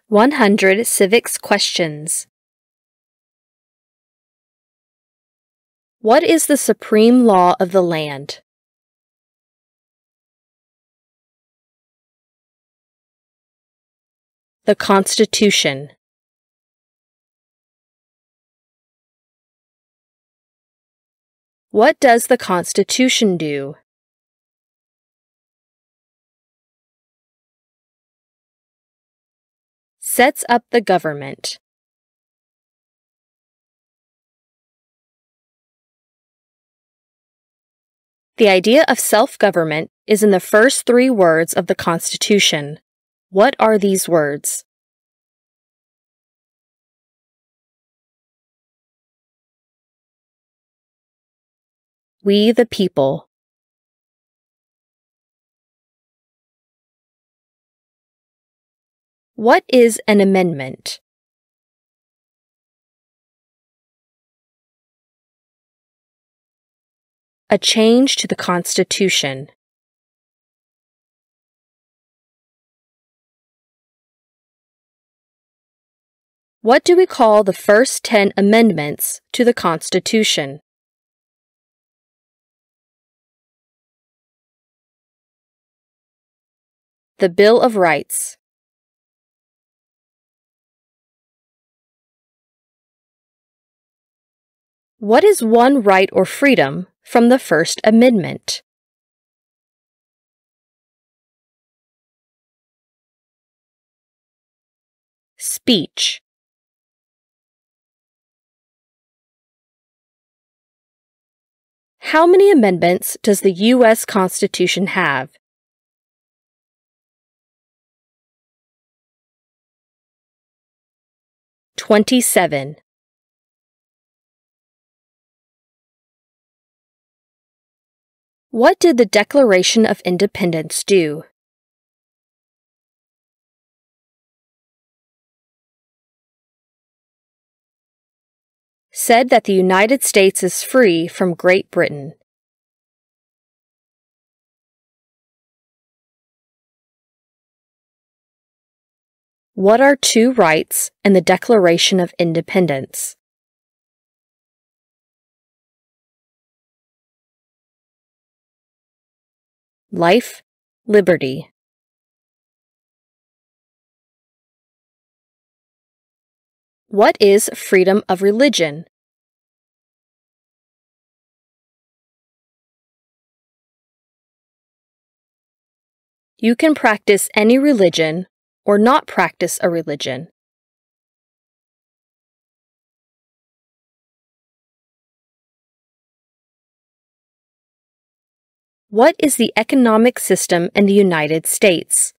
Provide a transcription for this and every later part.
100 Civics Questions. What is the supreme law of the land? The Constitution. What does the Constitution do? Sets up the government. The idea of self-government is in the first 3 words of the Constitution. What are these words? We the people. What is an amendment? A change to the Constitution. What do we call the first 10 amendments to the Constitution? The Bill of Rights. What is one right or freedom from the First Amendment? Speech. How many amendments does the U.S. Constitution have? "27. What did the Declaration of Independence do? Said that the United States is free from Great Britain. What are 2 rights in the Declaration of Independence? Life, liberty. What is freedom of religion? You can practice any religion or not practice a religion. What is the economic system in the United States?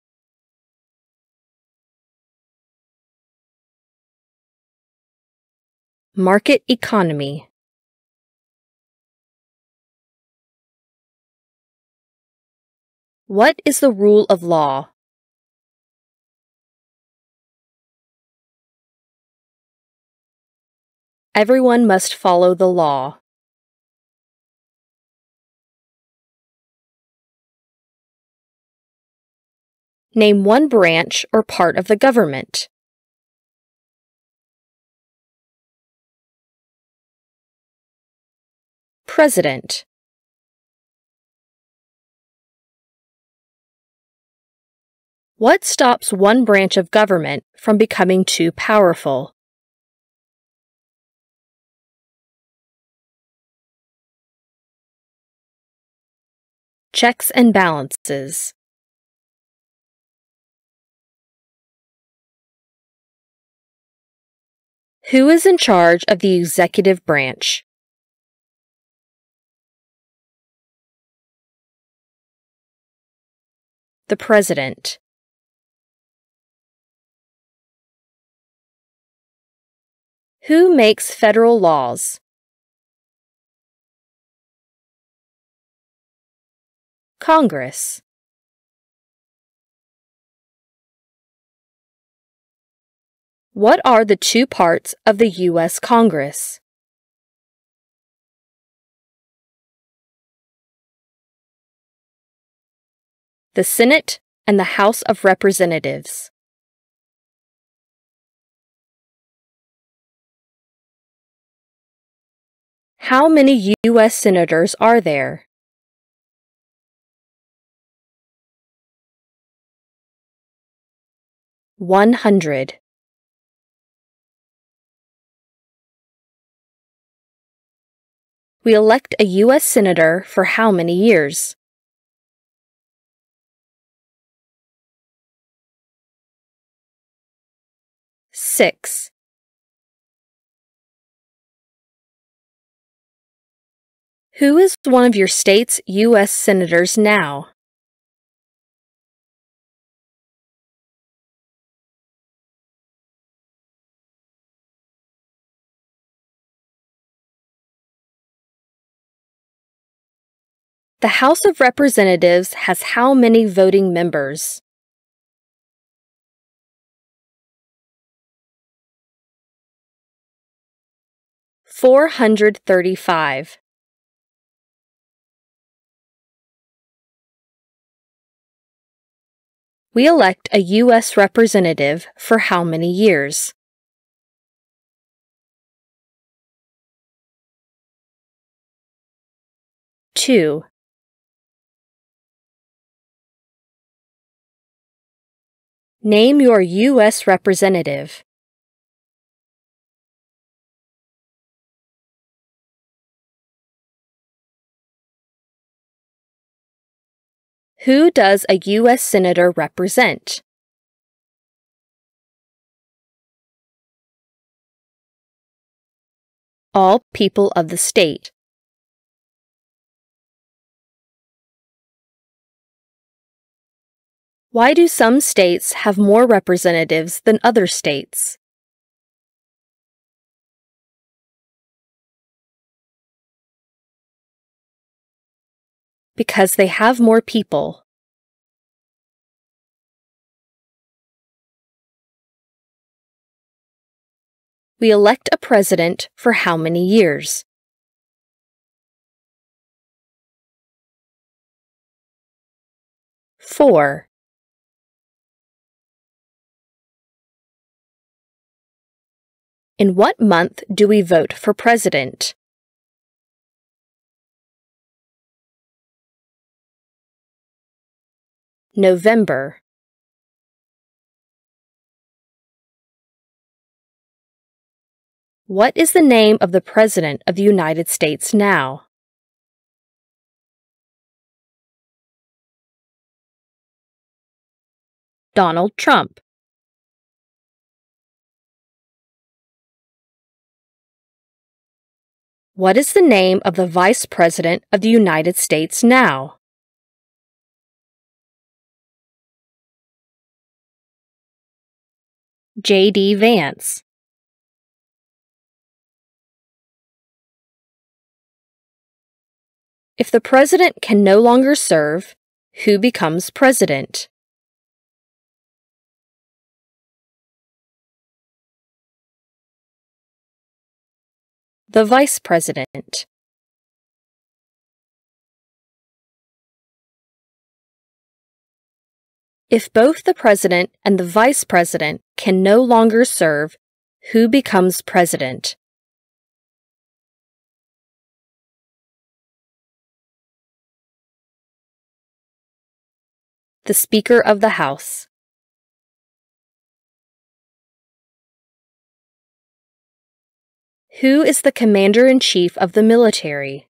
Market economy. What is the rule of law? Everyone must follow the law. Name one branch or part of the government. President. What stops one branch of government from becoming too powerful? Checks and balances. Who is in charge of the executive branch? The President. Who makes federal laws? Congress. What are the 2 parts of the U.S. Congress? The Senate and the House of Representatives. How many U.S. senators are there? 100. We elect a U.S. senator for how many years? 6. Who is one of your state's U.S. senators now? 'The House of Representatives has how many voting members? 435. We elect a U.S. representative for how many years? 2. Name your U.S. representative. Who does a U.S. senator represent? All people of the state. Why do some states have more representatives than other states? Because they have more people. We elect a president for how many years? 4. In what month do we vote for president? November. What is the name of the President of the United States now? Donald Trump. What is the name of the Vice President of the United States now? J.D. Vance. If the president can no longer serve, who becomes president? The vice president. If both the president and the vice president can no longer serve, who becomes president? The Speaker of the House. Who is the Commander-in-Chief of the military?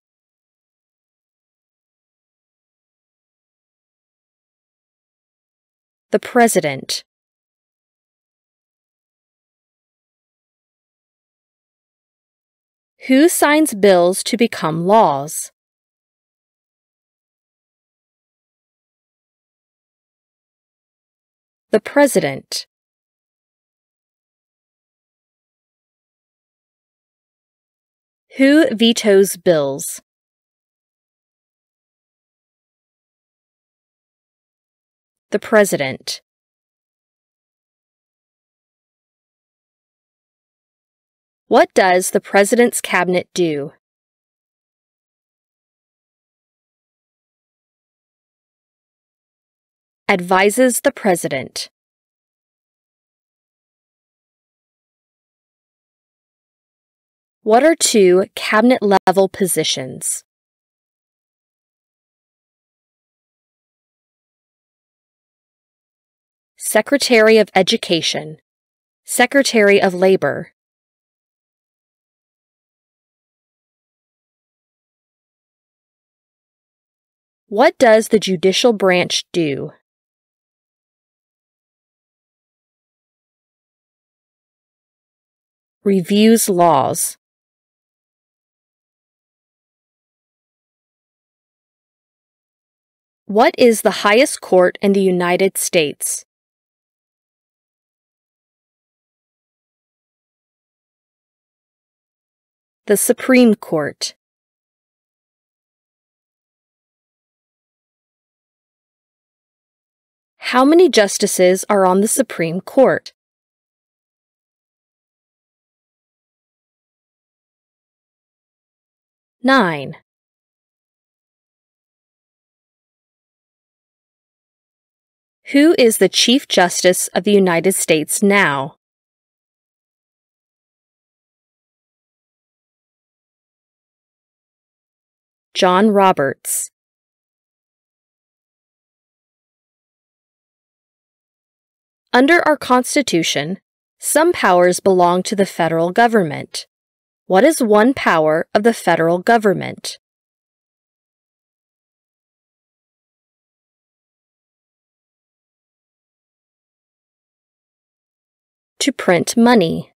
The President. Who signs bills to become laws? The President. Who vetoes bills? The President. What does the President's cabinet do? Advises the President. What are two cabinet-level positions? Secretary of Education, Secretary of Labor. What does the judicial branch do? Reviews laws. What is the highest court in the United States? The Supreme Court. How many justices are on the Supreme Court? 9. Who is the Chief Justice of the United States now? John Roberts. Under our Constitution, some powers belong to the federal government. What is one power of the federal government? To print money.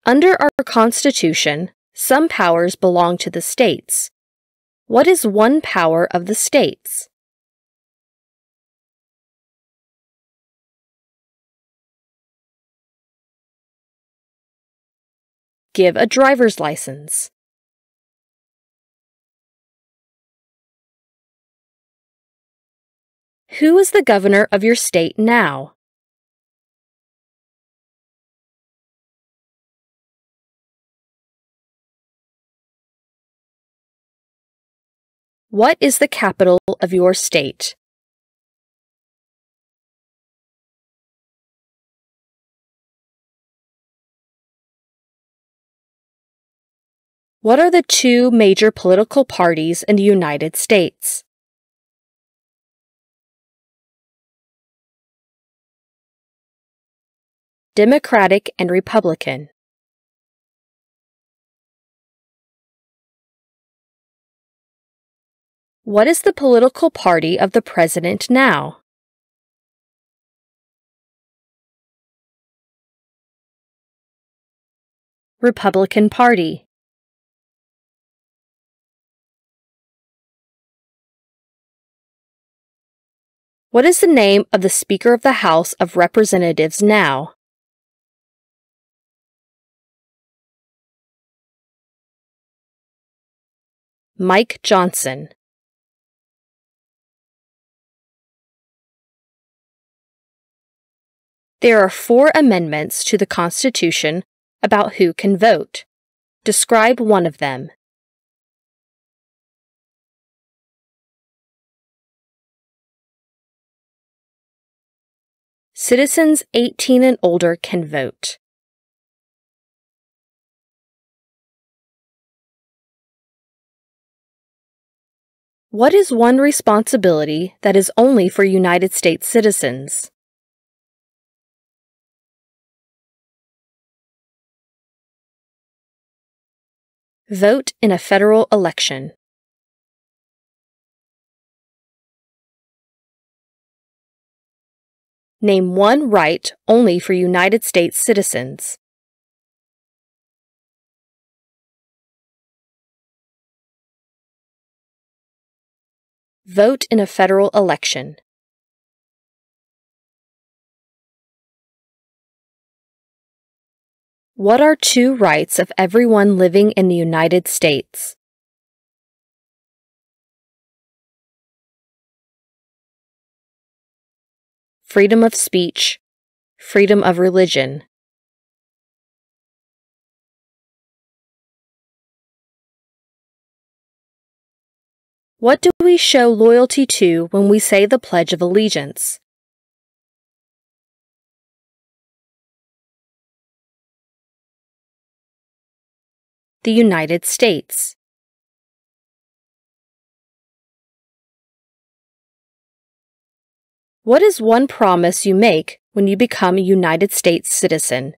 Under our Constitution, some powers belong to the states. What is one power of the states? Give a driver's license. Who is the governor of your state now? What is the capital of your state? What are the two major political parties in the United States? Democratic and Republican. What is the political party of the president now? Republican Party. What is the name of the Speaker of the House of Representatives now? Mike Johnson. There are 4 amendments to the Constitution about who can vote. Describe one of them. Citizens 18 and older can vote. What is one responsibility that is only for United States citizens? Vote in a federal election. Name one right only for United States citizens. Vote in a federal election. What are 2 rights of everyone living in the United States? Freedom of speech, freedom of religion. What do we show loyalty to when we say the Pledge of Allegiance? the United States? What is one promise you make when you become a United States citizen?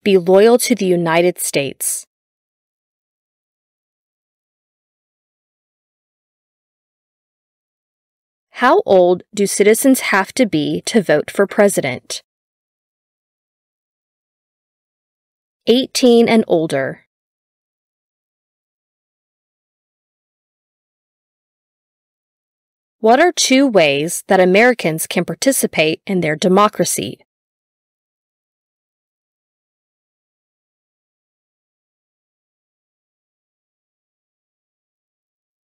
Be loyal to the United States. How old do citizens have to be to vote for president? 18 and older. What are 2 ways that Americans can participate in their democracy?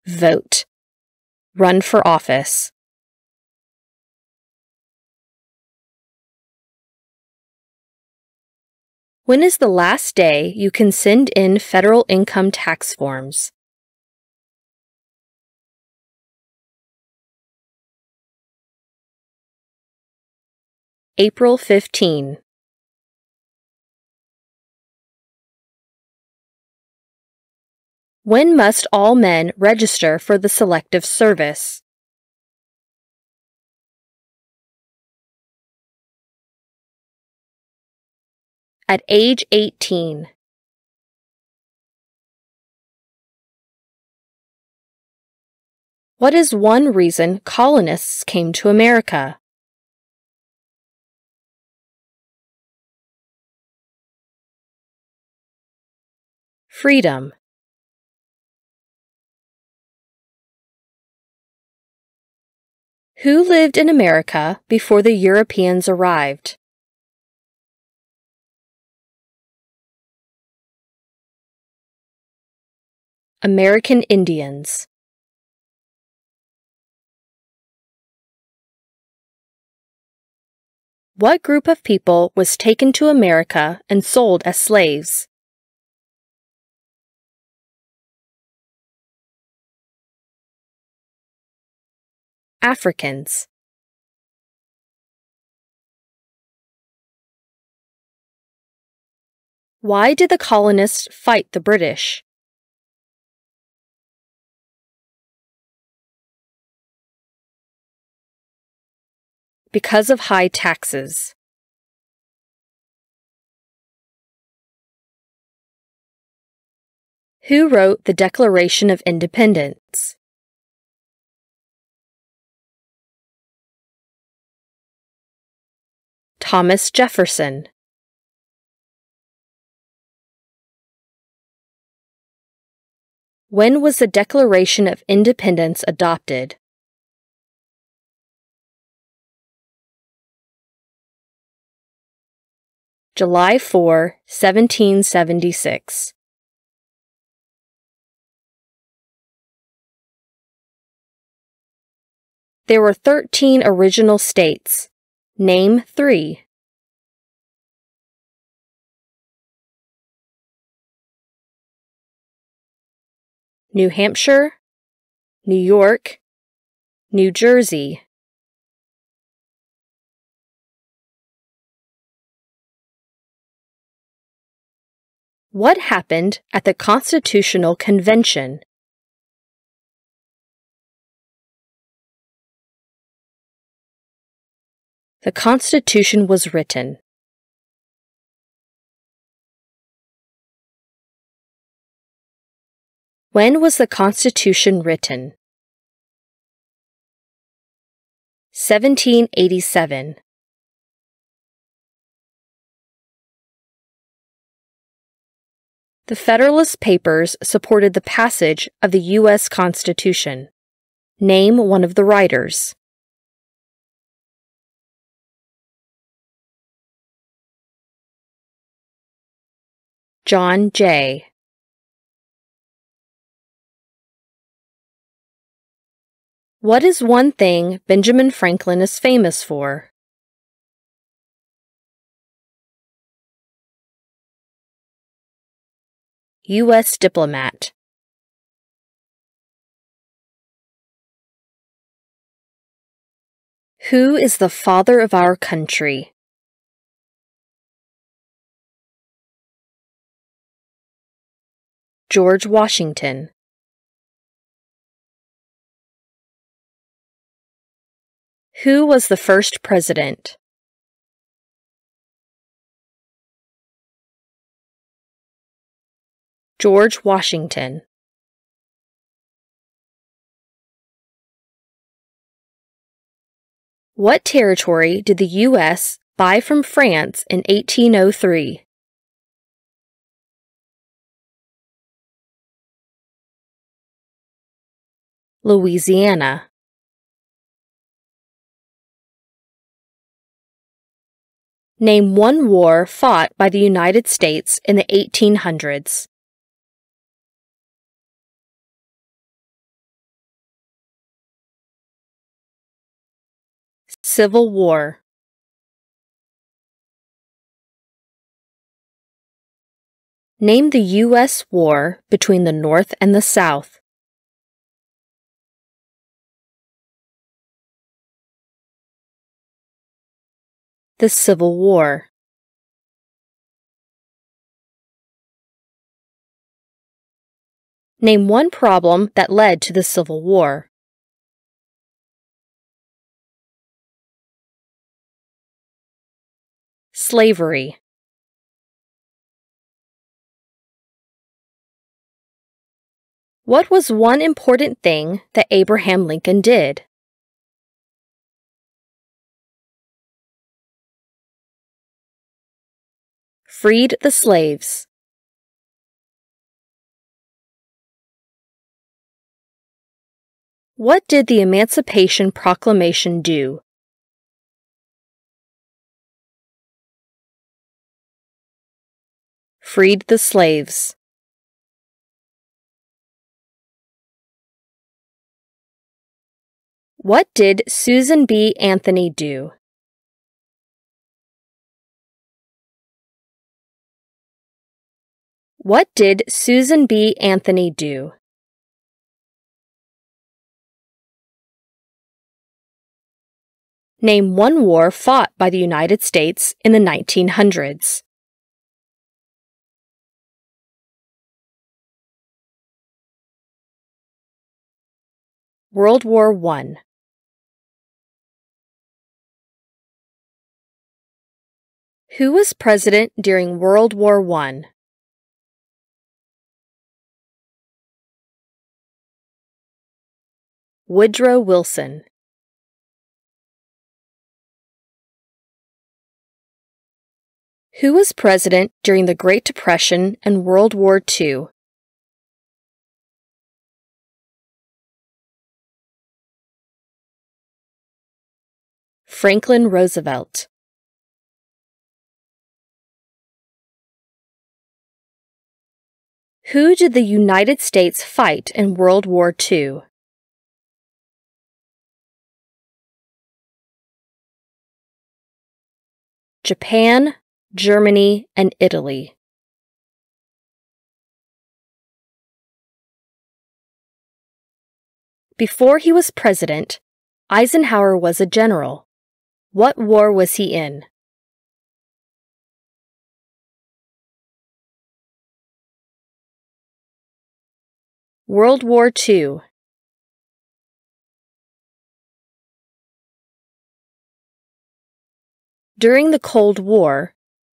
Vote. Run for office. When is the last day you can send in federal income tax forms? April 15. When must all men register for the Selective Service? At age 18. What is one reason colonists came to America? Freedom. Who lived in America before the Europeans arrived? American Indians. What group of people was taken to America and sold as slaves? Africans. Why did the colonists fight the British? Because of high taxes. Who wrote the Declaration of Independence? Thomas Jefferson. When was the Declaration of Independence adopted? July 4, 1776. There were 13 original states. Name 3. New Hampshire, New York, New Jersey. What happened at the Constitutional Convention? The Constitution was written. When was the Constitution written? 1787. The Federalist Papers supported the passage of the U.S. Constitution. Name one of the writers. John Jay. What is one thing Benjamin Franklin is famous for? U.S. diplomat. Who is the father of our country? George Washington. Who was the first president? George Washington. What territory did the U.S. buy from France in 1803? Louisiana. Name one war fought by the United States in the 1800s. Civil War. Name the U.S. war between the North and the South. The Civil War. Name one problem that led to the Civil War. Slavery. What was one important thing that Abraham Lincoln did? Freed the slaves. What did the Emancipation Proclamation do? Freed the slaves. What did Susan B. Anthony do? What did Susan B. Anthony do? Name one war fought by the United States in the 1900s. World War I. Who was president during World War I? Woodrow Wilson. Who was president during the Great Depression and World War II? Franklin Roosevelt. Who did the United States fight in World War II? Japan, Germany, and Italy. Before he was president, Eisenhower was a general. What war was he in? World War II. During the Cold War,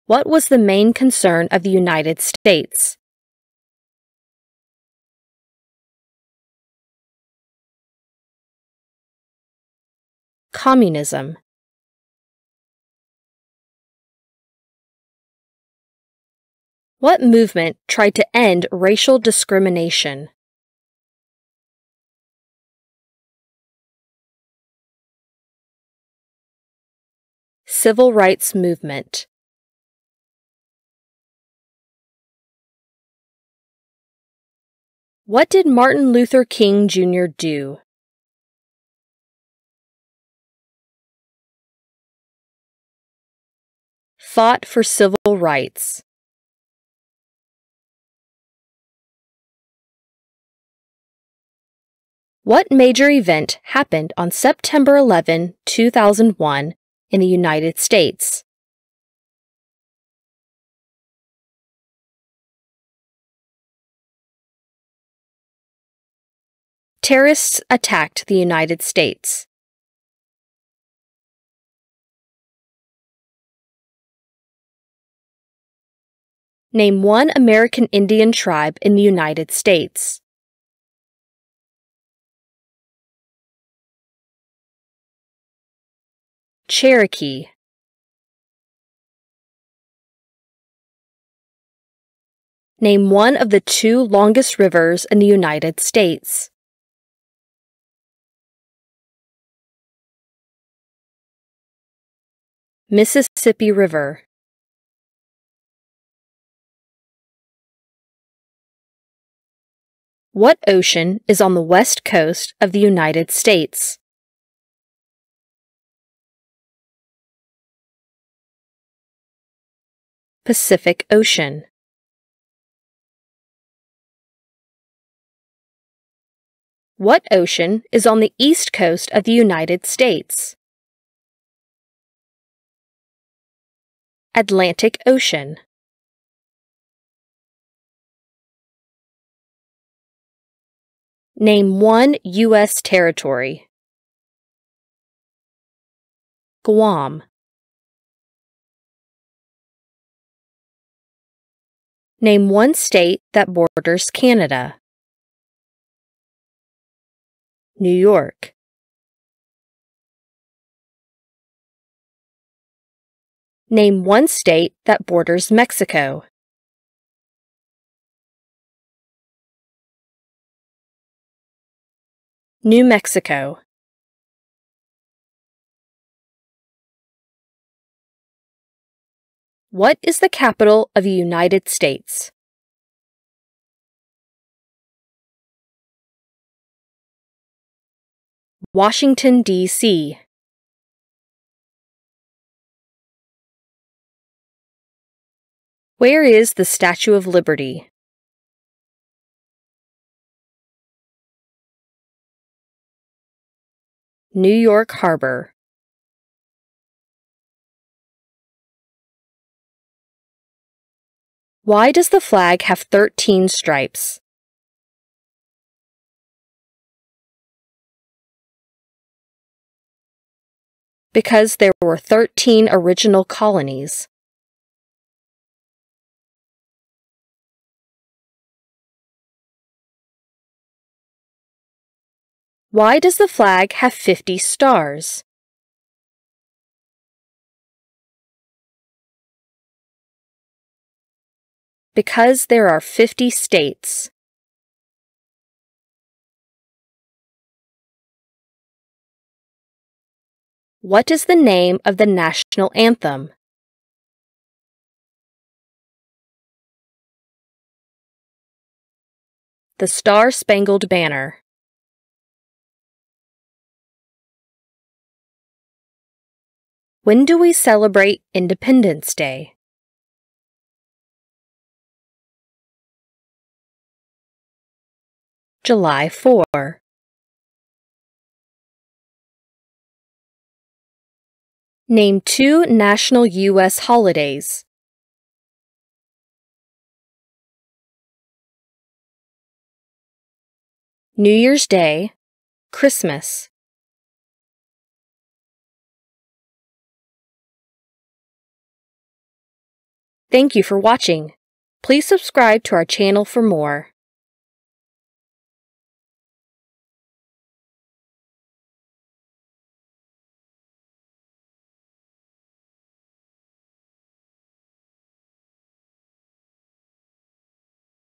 what was the main concern of the United States? Communism. What movement tried to end racial discrimination? Civil rights movement. What did Martin Luther King Jr. do? Fought for civil rights. What major event happened on September 11, 2001 in the United States? Terrorists attacked the United States. Name one American Indian tribe in the United States. Cherokee. Name one of the two longest rivers in the United States. Mississippi River. What ocean is on the west coast of the United States? Pacific Ocean. What ocean is on the east coast of the United States? Atlantic Ocean. Name one U.S. territory. Guam. Name one state that borders Canada. New York. Name one state that borders Mexico. New Mexico. What is the capital of the United States? Washington, D.C. Where is the Statue of Liberty? New York Harbor. Why does the flag have 13 stripes? Because there were 13 original colonies. Why does the flag have 50 stars? Because there are 50 states. What is the name of the national anthem? The Star-Spangled Banner. When do we celebrate Independence Day? July 4. Name two national U.S. holidays. New Year's Day, Christmas. Thank you for watching. Please subscribe to our channel for more.